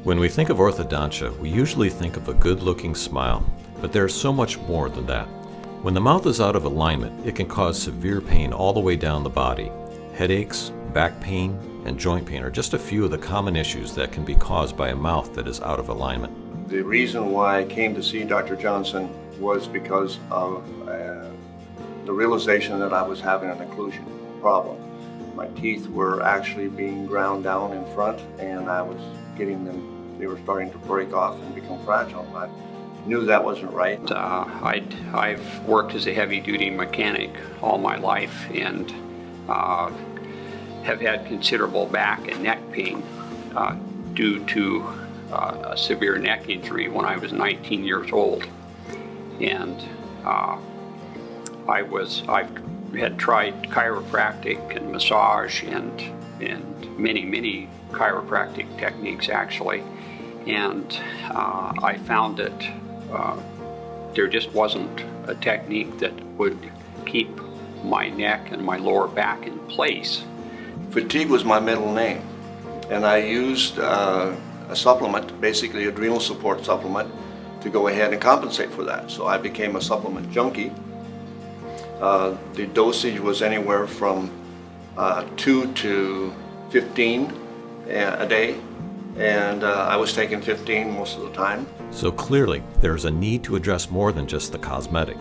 When we think of orthodontia, we usually think of a good-looking smile, but there's so much more than that. When the mouth is out of alignment, it can cause severe pain all the way down the body. Headaches, back pain, and joint pain are just a few of the common issues that can be caused by a mouth that is out of alignment. The reason why I came to see Dr. Johnson was because of the realization that I was having an occlusion problem. My teeth were actually being ground down in front, and I was getting them, they were starting to break off and become fragile. I knew that wasn't right. I've worked as a heavy-duty mechanic all my life, and have had considerable back and neck pain due to a severe neck injury when I was 19 years old. And I had tried chiropractic and massage and many chiropractic techniques actually, and I found that there just wasn't a technique that would keep my neck and my lower back in place. Fatigue was my middle name, and I used a supplement, basically adrenal support supplement, to go ahead and compensate for that. So I became a supplement junkie. The dosage was anywhere from 2 to 15 a day, and I was taking 15 most of the time. So clearly, there's a need to address more than just the cosmetic.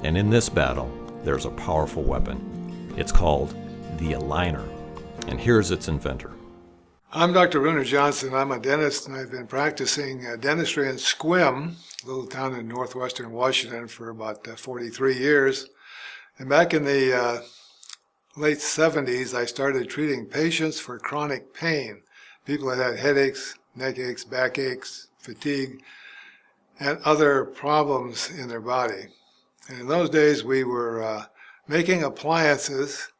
And in this battle, there's a powerful weapon. It's called the Accu-Liner, and here's its inventor. I'm Dr. Runar Johnson. I'm a dentist, and I've been practicing dentistry in Sequim, a little town in northwestern Washington, for about 43 years. And back in the late 70s, I started treating patients for chronic pain. People that had headaches, neck aches, back aches, fatigue, and other problems in their body. And in those days, we were making appliances.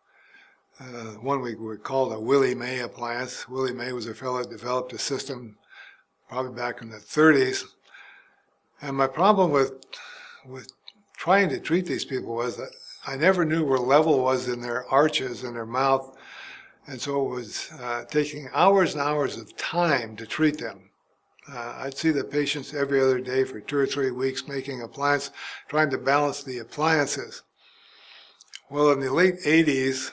One we called a Willie May appliance. Willie May was a fellow that developed a system probably back in the 30s. And my problem with trying to treat these people was that I never knew where level was in their arches in their mouth. And so it was taking hours and hours of time to treat them. I'd see the patients every other day for 2 or 3 weeks making appliances, trying to balance the appliances. Well, in the late 80s,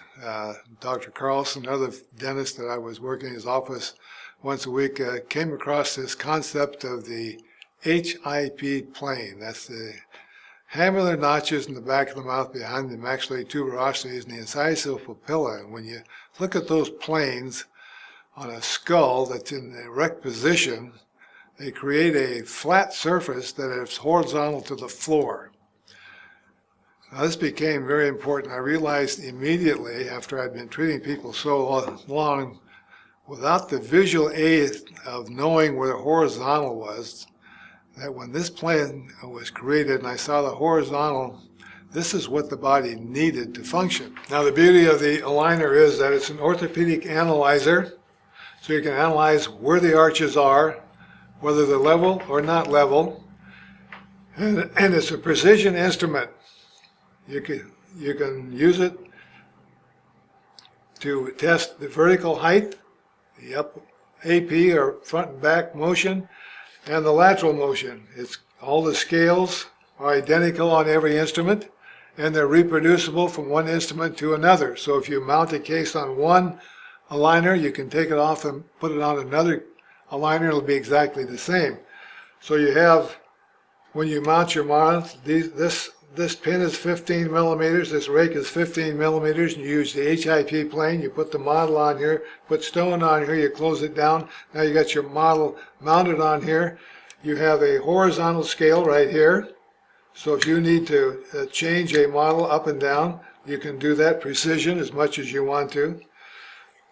Dr. Carlson, another dentist that I was working in his office once a week, came across this concept of the HIP plane. That's the hamular notches in the back of the mouth behind the maxillary tuberosities and the incisal papilla. And when you look at those planes on a skull that's in the erect position, they create a flat surface that is horizontal to the floor. Now, this became very important. I realized immediately after I'd been treating people so long, without the visual aid of knowing where the horizontal was, that when this plane was created and I saw the horizontal, this is what the body needed to function. Now, the beauty of the Accu-Liner is that it's an orthopedic analyzer, so you can analyze where the arches are, whether they're level or not level, and it's a precision instrument. You can use it to test the vertical height, the up AP or front and back motion, and the lateral motion. All the scales are identical on every instrument, and they're reproducible from one instrument to another. So if you mount a case on one Accu-Liner, you can take it off and put it on another Accu-Liner. It'll be exactly the same. So you have, when you mount your mount, this pin is 15 millimeters, this rake is 15 millimeters, and you use the HIP plane, you put the model on here, put stone on here, you close it down. Now you got your model mounted on here. You have a horizontal scale right here. So if you need to change a model up and down, you can do that precision as much as you want to.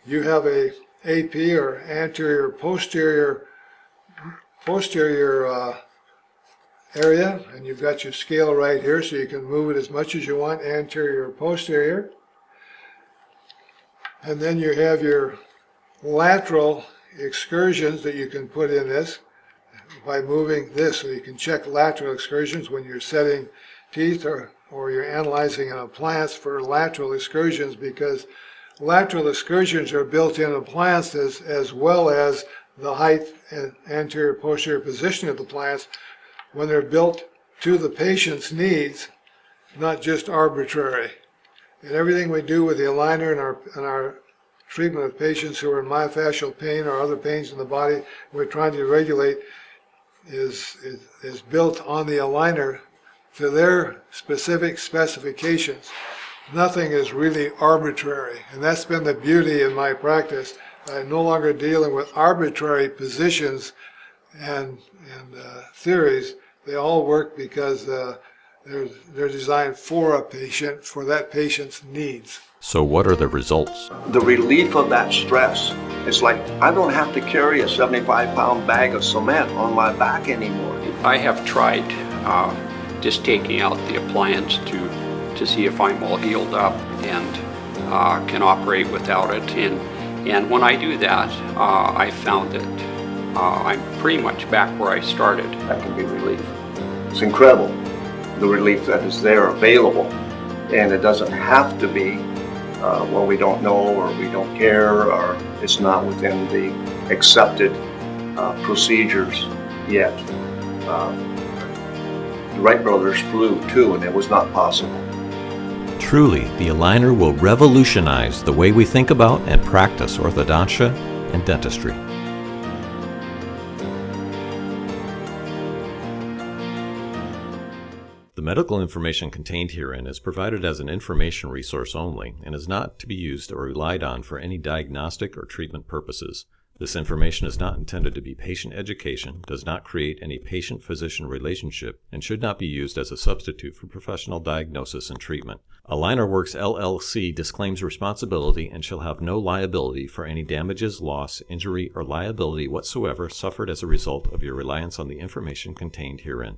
You have a AP or anterior posterior area, and you've got your scale right here, so you can move it as much as you want, anterior or posterior. And then you have your lateral excursions that you can put in this by moving this, so you can check lateral excursions when you're setting teeth or you're analyzing an appliance for lateral excursions, because lateral excursions are built in appliances as well as the height and anterior posterior position of the plants when they're built to the patient's needs, not just arbitrary. And everything we do with the aligner and our treatment of patients who are in myofascial pain or other pains in the body we're trying to regulate is built on the aligner to their specific specifications. Nothing is really arbitrary, and that's been the beauty in my practice. I'm no longer dealing with arbitrary positions and theories. They all work because they're designed for a patient, for that patient's needs. So what are the results? The relief of that stress. It's like I don't have to carry a 75-pound bag of cement on my back anymore. I have tried just taking out the appliance to see if I'm all healed up and can operate without it. And when I do that, I found that I'm pretty much back where I started. That can be relief. It's incredible, the relief that is there available. And it doesn't have to be we don't know or we don't care or it's not within the accepted procedures yet. The Wright brothers flew too, and it was not possible. Truly, the aligner will revolutionize the way we think about and practice orthodontia and dentistry. The medical information contained herein is provided as an information resource only and is not to be used or relied on for any diagnostic or treatment purposes. This information is not intended to be patient education, does not create any patient-physician relationship, and should not be used as a substitute for professional diagnosis and treatment. Aligner Works LLC disclaims responsibility and shall have no liability for any damages, loss, injury, or liability whatsoever suffered as a result of your reliance on the information contained herein.